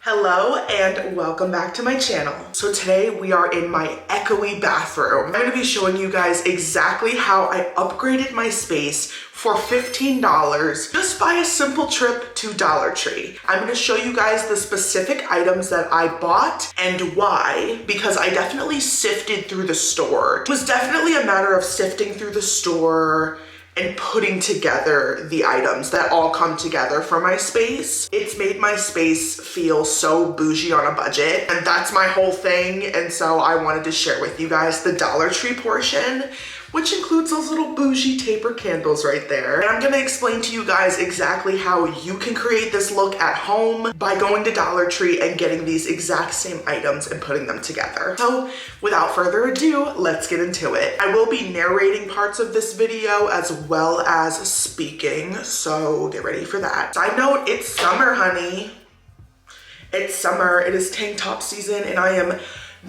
Hello and welcome back to my channel. So today we are in my echoey bathroom. I'm going to be showing you guys exactly how I upgraded my space for $15 just by a simple trip to Dollar Tree. I'm going to show you guys the specific items that I bought and why, because I definitely sifted through the store. It was definitely a matter of sifting through the store and putting together the items that all come together for my space. It's made my space feel so bougie on a budget, and that's my whole thing. And so I wanted to share with you guys the Dollar Tree portion, which includes those little bougie taper candles right there. And I'm gonna explain to you guys exactly how you can create this look at home by going to Dollar Tree and getting these exact same items and putting them together. So without further ado, let's get into it. I will be narrating parts of this video as well as speaking, so get ready for that. Side note, it's summer, honey. It's summer, it is tank top season, and I am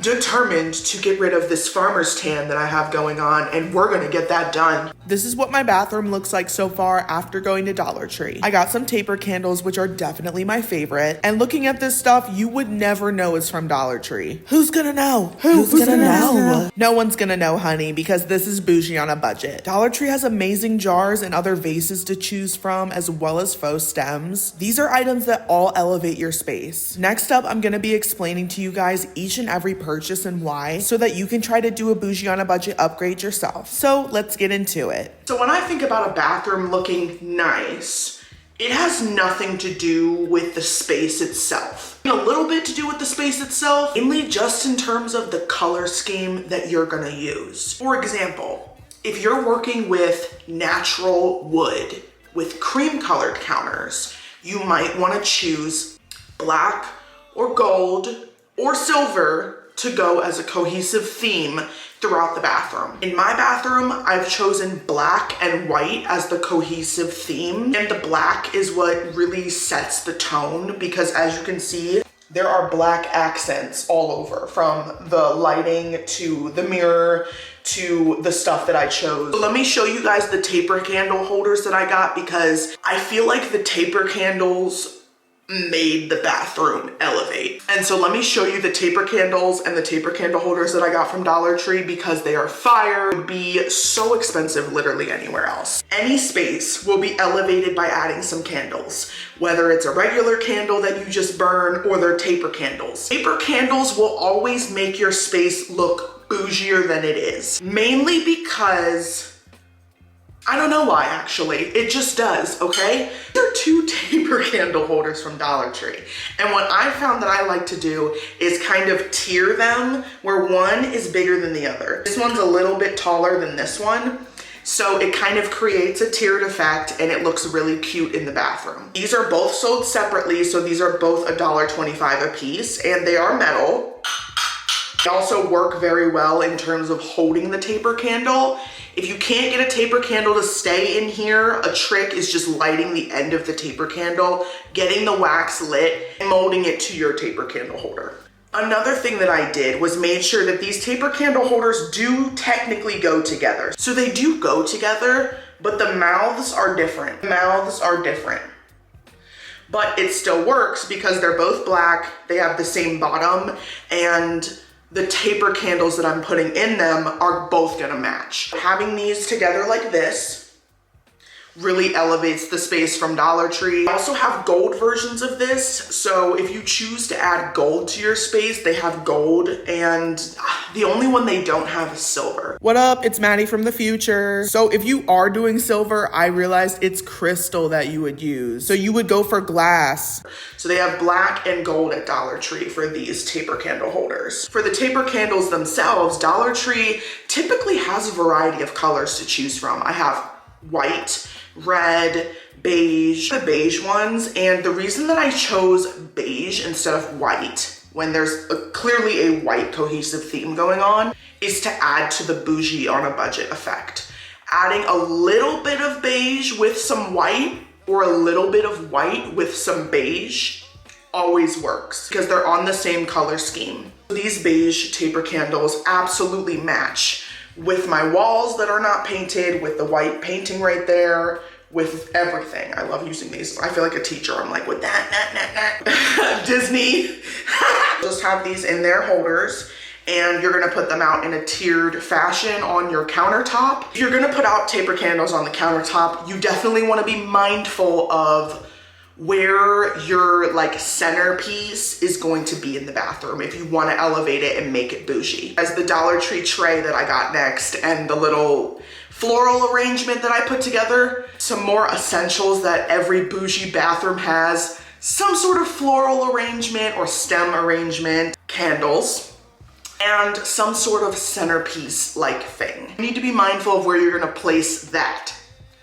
determined to get rid of this farmer's tan that I have going on, and we're gonna get that done. This is what my bathroom looks like so far after going to Dollar Tree. I got some taper candles, which are definitely my favorite, and looking at this stuff, you would never know it's from Dollar Tree. Who's gonna know? Who's gonna know? No one's gonna know, honey, because this is bougie on a budget. Dollar Tree has amazing jars and other vases to choose from, as well as faux stems. These are items that all elevate your space. Next up, I'm gonna be explaining to you guys each and every purchase and why, so that you can try to do a bougie on a budget upgrade yourself. So let's get into it. So when I think about a bathroom looking nice, it has nothing to do with the space itself. A little bit to do with the space itself, mainly just in terms of the color scheme that you're gonna use. For example, if you're working with natural wood with cream colored counters, you might wanna choose black or gold or silver to go as a cohesive theme throughout the bathroom. In my bathroom, I've chosen black and white as the cohesive theme, and the black is what really sets the tone, because as you can see, there are black accents all over, from the lighting to the mirror to the stuff that I chose. So let me show you guys the taper candle holders that I got, because I feel like the taper candles made the bathroom elevate. And so let me show you the taper candles and the taper candle holders that I got from Dollar Tree, because they are fire. It would be so expensive literally anywhere else. Any space will be elevated by adding some candles, whether it's a regular candle that you just burn or they're taper candles. Taper candles will always make your space look bougier than it is, mainly because I don't know why, actually. It just does, okay? There are two taper candle holders from Dollar Tree. And what I found that I like to do is kind of tier them, where one is bigger than the other. This one's a little bit taller than this one, so it kind of creates a tiered effect, and it looks really cute in the bathroom. These are both sold separately, so these are both $1.25 a piece, and they are metal. They also work very well in terms of holding the taper candle. If you can't get a taper candle to stay in here, a trick is just lighting the end of the taper candle, getting the wax lit, and molding it to your taper candle holder. Another thing that I did was made sure that these taper candle holders do technically go together. So they do go together, but the mouths are different. But it still works because they're both black, they have the same bottom, and the taper candles that I'm putting in them are both gonna match. Having these together like this really elevates the space from Dollar Tree. I also have gold versions of this, so if you choose to add gold to your space, they have gold, and the only one they don't have is silver. What up? It's Maddie from the future. So if you are doing silver, I realized it's crystal that you would use. So you would go for glass. So they have black and gold at Dollar Tree for these taper candle holders. For the taper candles themselves, Dollar Tree typically has a variety of colors to choose from. I have white, red, beige, the beige ones. And the reason that I chose beige instead of white, when there's clearly a white cohesive theme going on, is to add to the bougie on a budget effect. Adding a little bit of beige with some white, or a little bit of white with some beige, always works because they're on the same color scheme. These beige taper candles absolutely match with my walls that are not painted, with the white painting right there, with everything. I love using these. I feel like a teacher. I'm like, with that, Disney. Just have these in their holders, and you're gonna put them out in a tiered fashion on your countertop. If you're gonna put out taper candles on the countertop, you definitely wanna be mindful of where your like centerpiece is going to be in the bathroom if you want to elevate it and make it bougie. As the Dollar Tree tray that I got next and the little floral arrangement that I put together, some more essentials that every bougie bathroom has, some sort of floral arrangement or stem arrangement, candles, and some sort of centerpiece like thing. You need to be mindful of where you're gonna place that.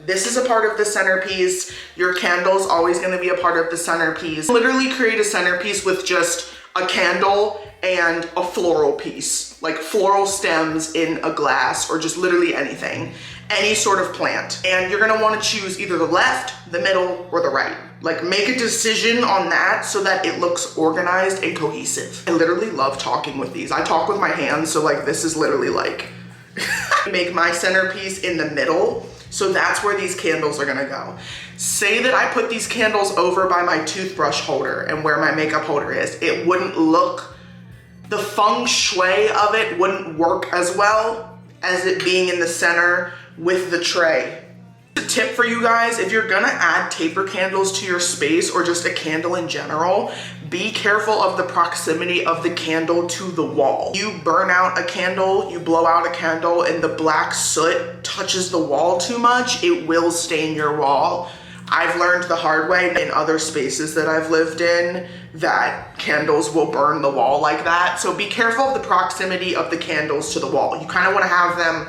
This is a part of the centerpiece. Your candle's always gonna be a part of the centerpiece. Literally create a centerpiece with just a candle and a floral piece, like floral stems in a glass or just literally anything, any sort of plant. And you're gonna wanna choose either the left, the middle, or the right. Like make a decision on that so that it looks organized and cohesive. I literally love talking with these. I talk with my hands, so like this is literally like, make my centerpiece in the middle. So that's where these candles are gonna go. Say that I put these candles over by my toothbrush holder and where my makeup holder is. It wouldn't look, the feng shui of it wouldn't work as well as it being in the center with the tray. A tip for you guys, if you're gonna add taper candles to your space or just a candle in general, be careful of the proximity of the candle to the wall. You burn out a candle, you blow out a candle, and the black soot touches the wall too much, it will stain your wall. I've learned the hard way in other spaces that I've lived in that candles will burn the wall like that. So be careful of the proximity of the candles to the wall. You kind of want to have them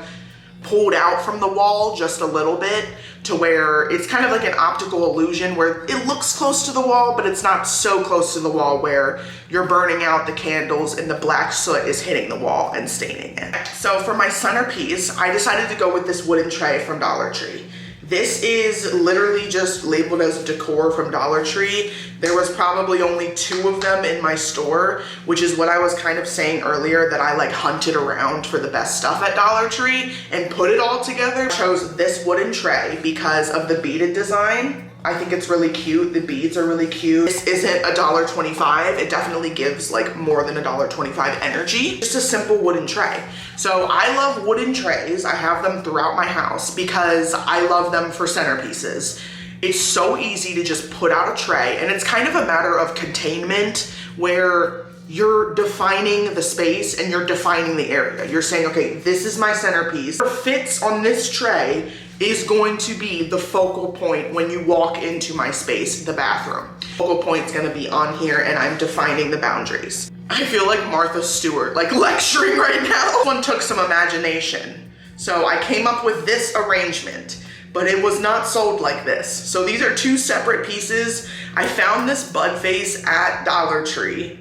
pulled out from the wall just a little bit to where it's kind of like an optical illusion where it looks close to the wall, but it's not so close to the wall where you're burning out the candles and the black soot is hitting the wall and staining it. So for my centerpiece, I decided to go with this wooden tray from Dollar Tree. This is literally just labeled as decor from Dollar Tree. There was probably only 2 of them in my store, which is what I was kind of saying earlier, that I like hunted around for the best stuff at Dollar Tree and put it all together. I chose this wooden tray because of the beaded design. I think it's really cute. The beads are really cute. This isn't $1.25. It definitely gives like more than $1.25 energy. Just a simple wooden tray. So I love wooden trays. I have them throughout my house because I love them for centerpieces. It's so easy to just put out a tray, and it's kind of a matter of containment where you're defining the space and you're defining the area. You're saying, okay, this is my centerpiece. What fits on this tray is going to be the focal point when you walk into my space, the bathroom. Focal point's gonna be on here, and I'm defining the boundaries. I feel like Martha Stewart, like lecturing right now. This one took some imagination. So I came up with this arrangement, but it was not sold like this. So these are 2 separate pieces. I found this bud vase at Dollar Tree.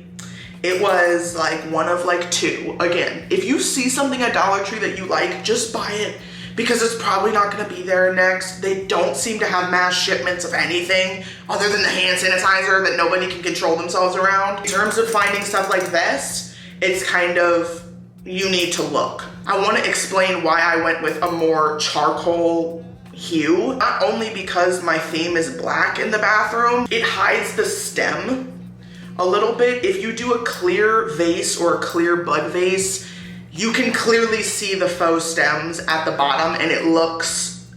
It was like one of like 2. Again, if you see something at Dollar Tree that you like, just buy it because it's probably not gonna be there next. They don't seem to have mass shipments of anything other than the hand sanitizer that nobody can control themselves around. In terms of finding stuff like this, it's kind of, you need to look. I wanna explain why I went with a more charcoal hue. Not only because my theme is black in the bathroom, it hides the stem a little bit. If you do a clear vase or a clear bud vase, you can clearly see the faux stems at the bottom and it looks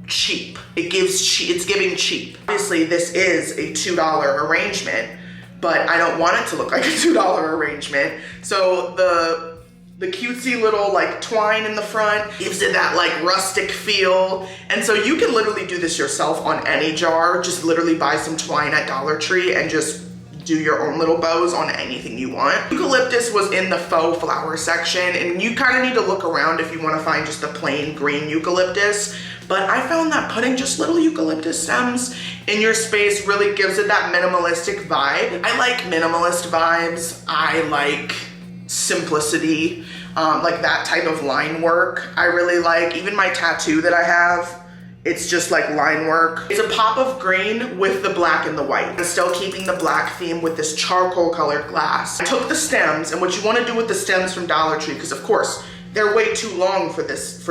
cheap. It's giving cheap. Obviously this is a $2 arrangement, but I don't want it to look like a $2 arrangement. So the cutesy little like twine in the front gives it that like rustic feel. And so you can literally do this yourself on any jar. Just literally buy some twine at Dollar Tree and just do your own little bows on anything you want. Eucalyptus was in the faux flower section, and you kind of need to look around if you want to find just a plain green eucalyptus. But I found that putting just little eucalyptus stems in your space really gives it that minimalistic vibe. I like minimalist vibes. I like simplicity, like that type of line work. I really like, even my tattoo that I have, it's just like line work. It's a pop of green with the black and the white. I'm still keeping the black theme with this charcoal colored glass. I took the stems, and what you want to do with the stems from Dollar Tree, because of course they're way too long for this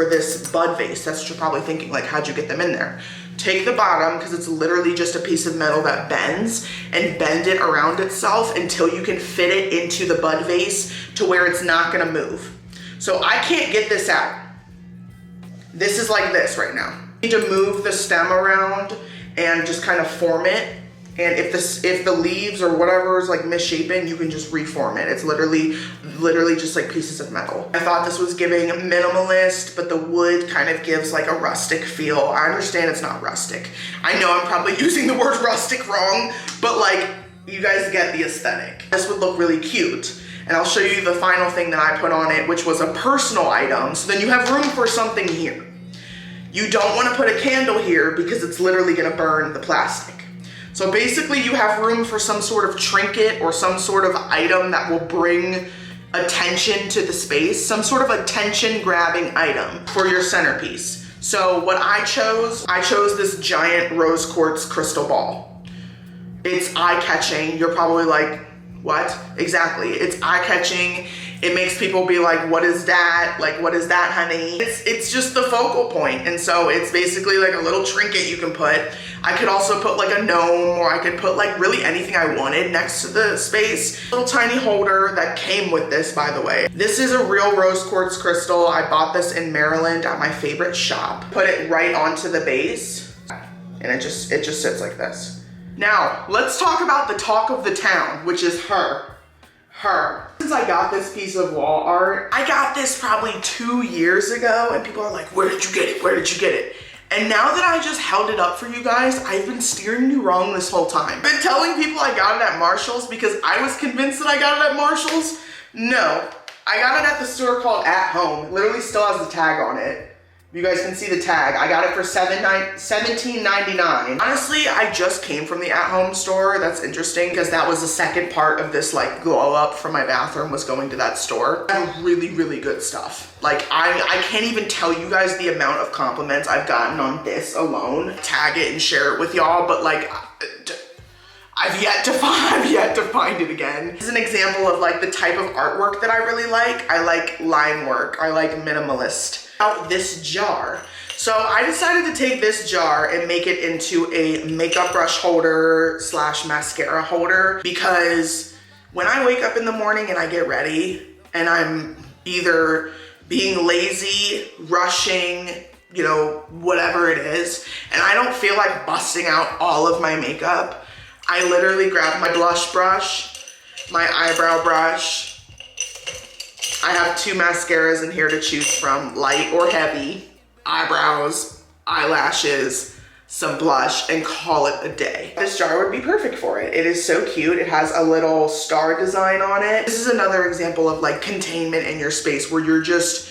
bud vase. That's what you're probably thinking, like, how'd you get them in there? take the bottom, because it's literally just a piece of metal that bends, and bend it around itself until you can fit it into the bud vase to where it's not gonna move. So I can't get this out. This is like this right now. You need to move the stem around and just kind of form it. And if the leaves or whatever is like misshapen, you can just reform it. It's literally just like pieces of metal. I thought this was giving minimalist, but the wood kind of gives like a rustic feel. I understand it's not rustic. I know I'm probably using the word rustic wrong, but like, you guys get the aesthetic. This would look really cute. And I'll show you the final thing that I put on it, which was a personal item. So then you have room for something here. You don't want to put a candle here because it's literally going to burn the plastic. So basically you have room for some sort of trinket or some sort of item that will bring attention to the space, some sort of attention grabbing item for your centerpiece. So what I chose this giant rose quartz crystal ball. It's eye-catching. You're probably like, what? Exactly. It's eye-catching. It makes people be like, what is that? Like, what is that, honey? It's just the focal point. And so it's basically like a little trinket you can put. I could also put like a gnome, or I could put like really anything I wanted next to the space. Little tiny holder that came with this, by the way. This is a real rose quartz crystal. I bought this in Maryland at my favorite shop. Put it right onto the base, and it just sits like this. Now, let's talk about the talk of the town, which is her. Since I got this piece of wall art, I got this probably 2 years ago, and people are like, where did you get it? Where did you get it? And now that I just held it up for you guys, I've been steering you wrong this whole time. I've been telling people I got it at Marshall's because I was convinced that I got it at Marshall's. No, I got it at the store called At Home. It literally still has the tag on it. You guys can see the tag. I got it for $17.99. Honestly, I just came from the At Home store. That's interesting because that was the second part of this like glow up from my bathroom, was going to that store. I have really, really good stuff. Like I can't even tell you guys the amount of compliments I've gotten on this alone. Tag it and share it with y'all, but like, I've yet to find it again. This is an example of like the type of artwork that I really like. I like line work. I like minimalist. This jar. So I decided to take this jar and make it into a makeup brush holder slash mascara holder, because when I wake up in the morning and I get ready and I'm either being lazy, rushing, you know, whatever it is, and I don't feel like busting out all of my makeup, I literally grab my blush brush, my eyebrow brush. I have 2 mascaras in here to choose from, light or heavy, eyebrows, eyelashes, some blush, and call it a day. This jar would be perfect for it. It is so cute. It has a little star design on it. This is another example of like containment in your space, where you're just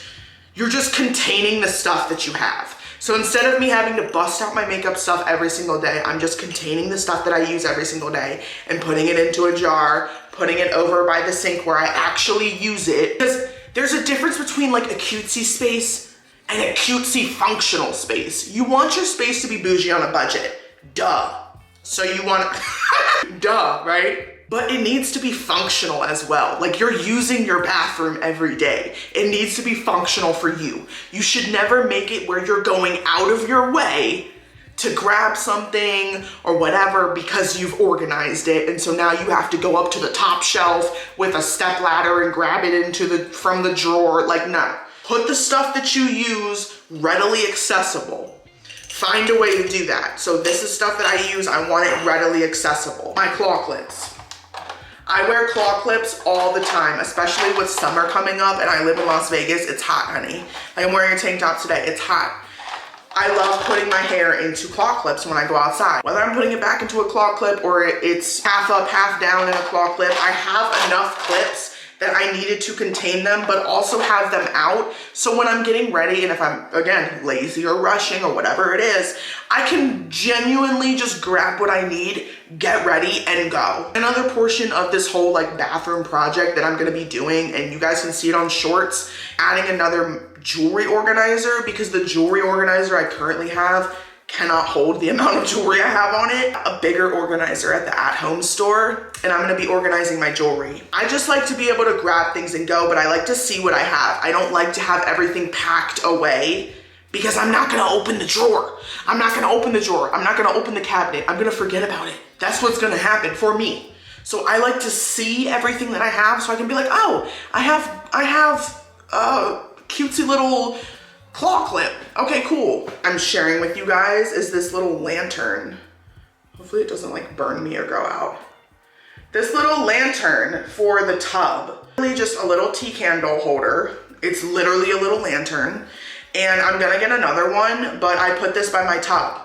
containing the stuff that you have. So instead of me having to bust out my makeup stuff every single day, I'm just containing the stuff that I use every single day and putting it into a jar, putting it over by the sink where I actually use it. Because there's a difference between like a cutesy space and a cutesy functional space. You want your space to be bougie on a budget, duh. So you want, duh, right? But it needs to be functional as well. Like, you're using your bathroom every day. It needs to be functional for you. You should never make it where you're going out of your way to grab something or whatever because you've organized it. And so now you have to go up to the top shelf with a step ladder and grab it from the drawer. Like, no. Put the stuff that you use readily accessible. Find a way to do that. So this is stuff that I use. I want it readily accessible. My claw clips. I wear claw clips all the time, especially with summer coming up, and I live in Las Vegas. It's hot, honey. Like, I'm wearing a tank top today. It's hot. I love putting my hair into claw clips when I go outside. Whether I'm putting it back into a claw clip or it's half up, half down in a claw clip, I have enough clips that I needed to contain them, but also have them out. So when I'm getting ready, and if I'm, again, lazy or rushing or whatever it is, I can genuinely just grab what I need, get ready, and go. Another portion of this whole like bathroom project that I'm gonna be doing, and you guys can see it on shorts, adding another jewelry organizer, because the jewelry organizer I currently have cannot hold the amount of jewelry I have on it. A bigger organizer at the At Home store, and I'm gonna be organizing my jewelry. I just like to be able to grab things and go, but I like to see what I have. I don't like to have everything packed away because I'm not gonna open the drawer. I'm not gonna open the drawer. I'm not gonna open the cabinet. I'm gonna forget about it. That's what's gonna happen for me. So I like to see everything that I have so I can be like, oh, I have a cutesy little claw clip. Okay, cool. I'm sharing with you guys is this little lantern. Hopefully it doesn't like burn me or go out. This little lantern for the tub. Really just a little tea candle holder. It's literally a little lantern. And I'm gonna get another one, but I put this by my tub.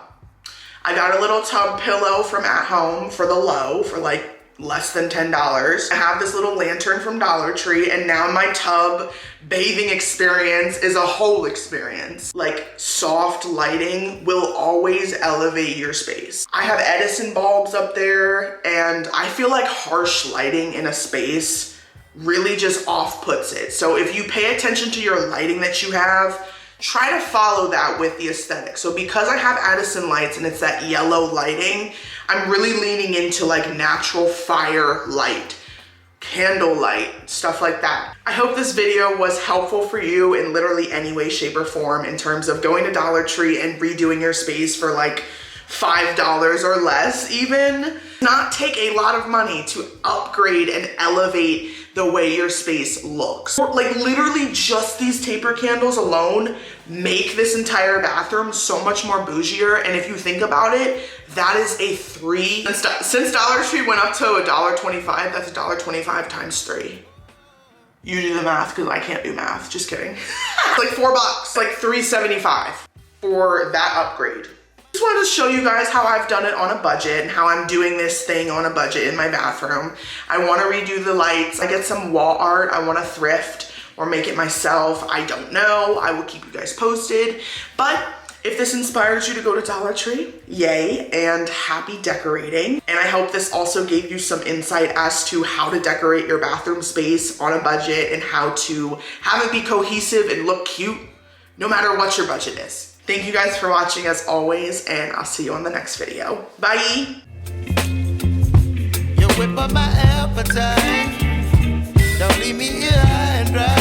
I got a little tub pillow from At Home for the low for like less than $10. I have this little lantern from Dollar Tree, and now my tub bathing experience is a whole experience. Like, soft lighting will always elevate your space. I have Edison bulbs up there, and I feel like harsh lighting in a space really just off-puts it. So if you pay attention to your lighting that you have, try to follow that with the aesthetic. So because I have Edison lights and it's that yellow lighting, I'm really leaning into like natural fire light, candle light, stuff like that. I hope this video was helpful for you in literally any way, shape, or form in terms of going to Dollar Tree and redoing your space for like $5 or less even. Not take a lot of money to upgrade and elevate the way your space looks. Like literally just these taper candles alone make this entire bathroom so much more bougier. And if you think about it, that is a since Dollar Tree went up to $1.25, that's $1.25 times 3. You do the math because I can't do math, just kidding. Like $4, like $3.75 for that upgrade. Just wanted to show you guys how I've done it on a budget and how I'm doing this thing on a budget in my bathroom. I want to redo the lights. I get some wall art. I want to thrift or make it myself. I don't know. I will keep you guys posted. But if this inspires you to go to Dollar Tree, yay, and happy decorating. And I hope this also gave you some insight as to how to decorate your bathroom space on a budget and how to have it be cohesive and look cute no matter what your budget is. Thank you guys for watching as always, and I'll see you on the next video. Bye. You whip up my appetite. Don't leave me here high and dry.